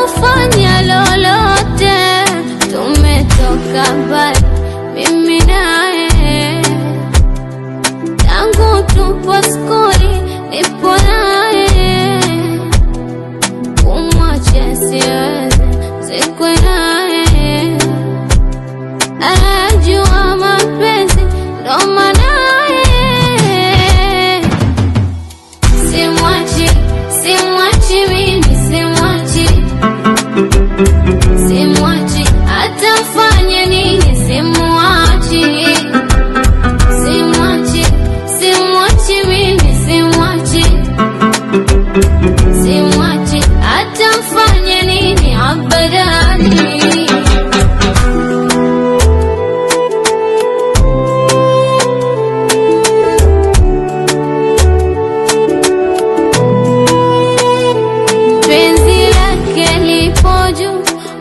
kufanya lolote. Tumetoka mbali mimi naye, tangu tupo skuli nipo naye. Kumwacha siwezi, siku naye. Anajua mapenzi ndo manaye. Simwachi, simwachi mimi, simwachi. Simwachi, hata mfanye nini simwachi. Simwachi, simwachi mimi, simwachi. Simwachi, hata mfanye nini abadani. Penzi lake lipo juu,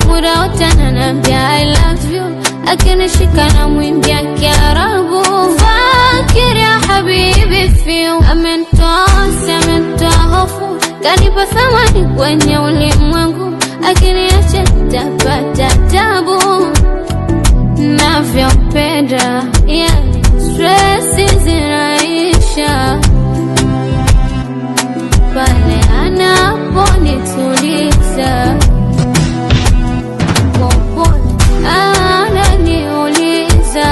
muda wote ananiambia I love you. Akinishika na mwimbia Kiarabu, fakir ya habibi fiu. Amenitoa hofu, amenitoa hofu, kanipa thamani kwenye ulimwengu. Akiniacha nitapata tabu. Navyopenda yani stress zinaisha pale anaponituliza. Popote ananiuliza,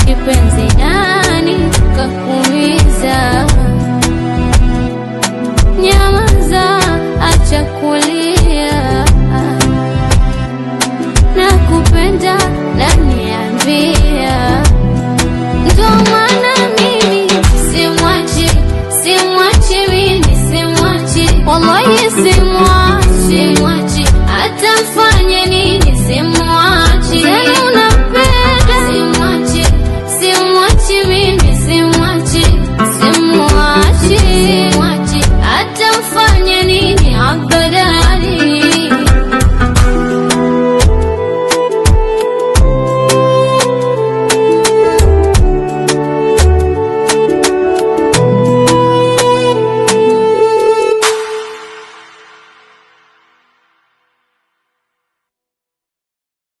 kipenzi nani kakuumiza? Nyamaza, acha kulia, nakupenda na niambia. Ndo maana mimi simwachi, simwachi mimi, simwachi. Wallahi simwachi, simwachi, hata mfanye nini simwachi. Tena unapenda simwachi, simwachi mimi, simwachi. Simwachi, simwachi, hata mfanye nini abada.